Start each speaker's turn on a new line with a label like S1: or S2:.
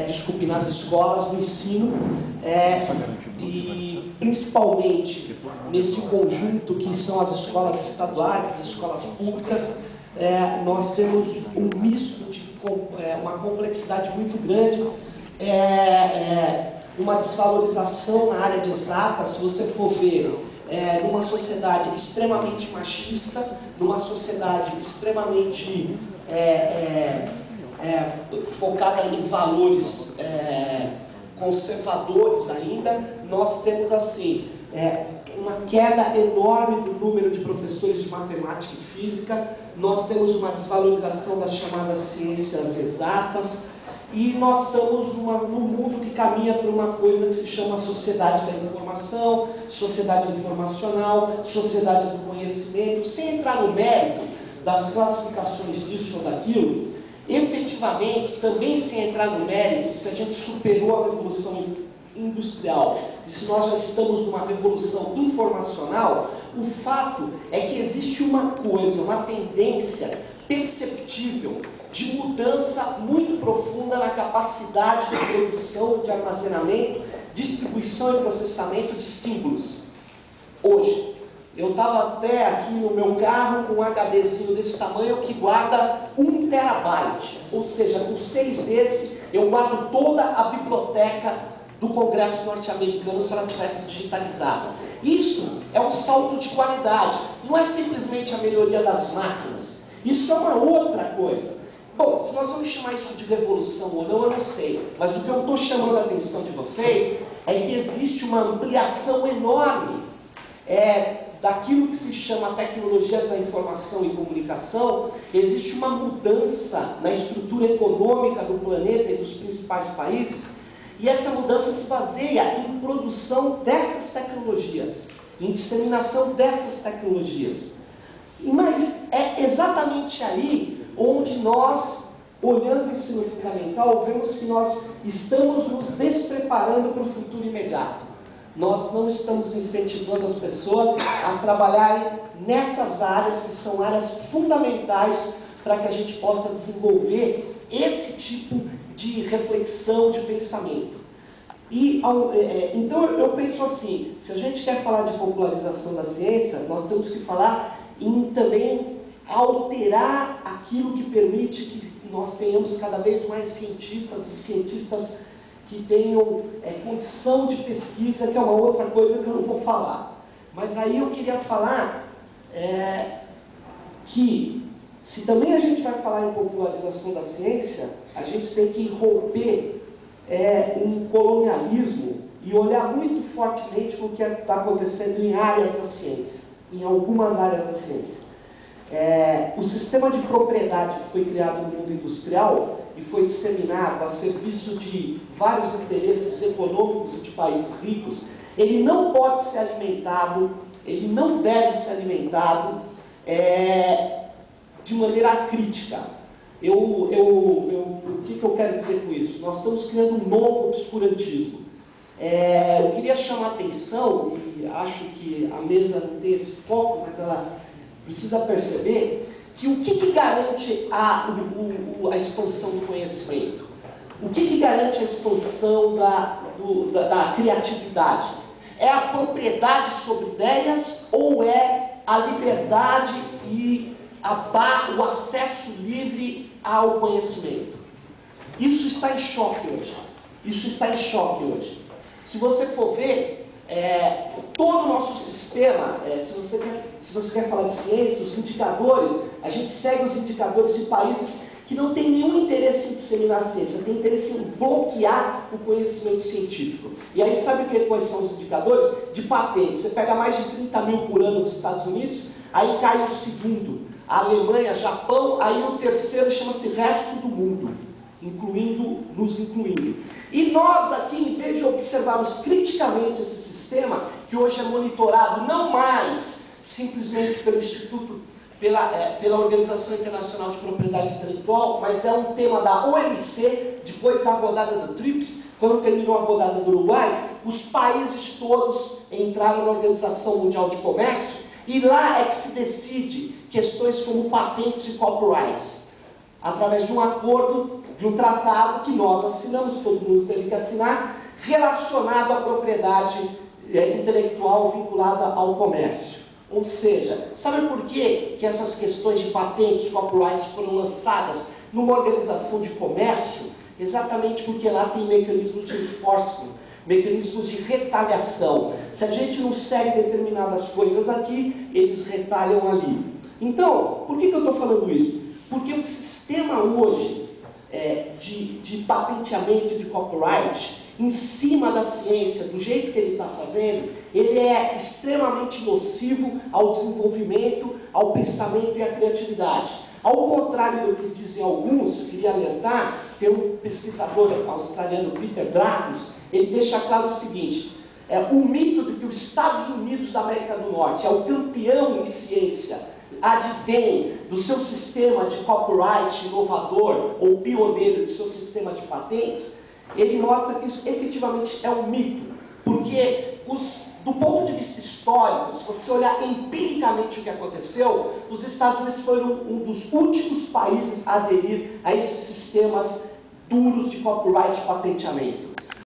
S1: desculpe, nas escolas do ensino, e principalmente nesse conjunto que são as escolas estaduais, as escolas públicas, nós temos um misto de uma complexidade muito grande, uma desvalorização na área de exatas. Se você for ver, numa sociedade extremamente machista, numa sociedade extremamente focada em valores conservadores ainda, nós temos assim uma queda enorme do número de professores de matemática e física, nós temos uma desvalorização das chamadas ciências exatas, e nós estamos num mundo que caminha para uma coisa que se chama sociedade da informação, sociedade informacional, sociedade do conhecimento. Sem entrar no mérito das classificações disso ou daquilo, efetivamente, também sem entrar no mérito, se a gente superou a revolução industrial e se nós já estamos numa revolução informacional, o fato é que existe uma coisa, uma tendência perceptível de mudança muito profunda na capacidade de produção, de armazenamento, distribuição e processamento de símbolos. Hoje, eu estava até aqui no meu carro com um HDzinho desse tamanho que guarda 1 terabyte, ou seja, com 6 desses eu guardo toda a biblioteca do Congresso norte-americano se ela tivesse digitalizada. Isso é um salto de qualidade, não é simplesmente a melhoria das máquinas, isso é uma outra coisa. Bom, se nós vamos chamar isso de revolução ou não, eu não sei. Mas o que eu estou chamando a atenção de vocês é que existe uma ampliação enorme daquilo que se chama tecnologias da informação e comunicação. Existe uma mudança na estrutura econômica do planeta e dos principais países. E essa mudança se baseia em produção dessas tecnologias, em disseminação dessas tecnologias. Mas é exatamente aí onde nós, olhando o ensino fundamental, vemos que nós estamos nos despreparando para o futuro imediato. Nós não estamos incentivando as pessoas a trabalharem nessas áreas que são áreas fundamentais para que a gente possa desenvolver esse tipo de reflexão, de pensamento. Então eu penso assim, se a gente quer falar de popularização da ciência, nós temos que falar em também alterar aquilo que permite que nós tenhamos cada vez mais cientistas e cientistas que tenham condição de pesquisa, que é uma outra coisa que eu não vou falar. Mas aí eu queria falar que, se também a gente vai falar em popularização da ciência, a gente tem que romper um colonialismo e olhar muito fortemente para o que está acontecendo em áreas da ciência, em algumas áreas da ciência. O sistema de propriedade que foi criado no mundo industrial e foi disseminado a serviço de vários interesses econômicos de países ricos, ele não pode ser alimentado, ele não deve ser alimentado de maneira crítica. O que eu quero dizer com isso? Nós estamos criando um novo obscurantismo. Eu queria chamar a atenção, e acho que a mesa não tem esse foco, mas ela precisa perceber que o que garante a expansão do conhecimento? O que garante a expansão da criatividade? É a propriedade sobre ideias ou é a liberdade e o acesso livre ao conhecimento? Isso está em choque hoje. Isso está em choque hoje. Se você for ver, todo o nosso sistema, se você quer falar de ciência, os indicadores, a gente segue os indicadores de países que não têm nenhum interesse em disseminar a ciência, tem interesse em bloquear o conhecimento científico. E aí sabe quais são os indicadores? De patentes. Você pega mais de 30 mil por ano dos Estados Unidos, aí cai o segundo, a Alemanha, Japão, aí o terceiro chama-se resto do mundo, nos incluindo. E nós aqui, em vez de observarmos criticamente esse sistema, que hoje é monitorado não mais simplesmente pelo Instituto, pela Organização Internacional de Propriedade Intelectual, mas é um tema da OMC, depois da rodada do TRIPS, quando terminou a rodada do Uruguai, os países todos entraram na Organização Mundial de Comércio, e lá é que se decide questões como patentes e copyrights, através de um acordo de um tratado que nós assinamos, todo mundo teve que assinar, relacionado à propriedade intelectual vinculada ao comércio. Ou seja, sabe por que essas questões de patentes, copyrights foram lançadas numa organização de comércio? Exatamente porque lá tem mecanismos de enforcement, mecanismos de retaliação. Se a gente não segue determinadas coisas aqui, eles retalham ali. Então, por que eu estou falando isso? Porque o sistema hoje de patenteamento e de copyright, em cima da ciência, do jeito que ele está fazendo, ele é extremamente nocivo ao desenvolvimento, ao pensamento e à criatividade. Ao contrário do que dizem alguns, eu queria alertar, tem um pesquisador australiano, Peter Dracos, ele deixa claro o seguinte: o mito de que os Estados Unidos da América do Norte é o campeão em ciência, advém do seu sistema de copyright inovador ou pioneiro do seu sistema de patentes. Ele mostra que isso efetivamente é um mito, porque do ponto de vista histórico, se você olhar empiricamente o que aconteceu, os Estados Unidos foram um dos últimos países a aderir a esses sistemas duros de copyright e patenteamento.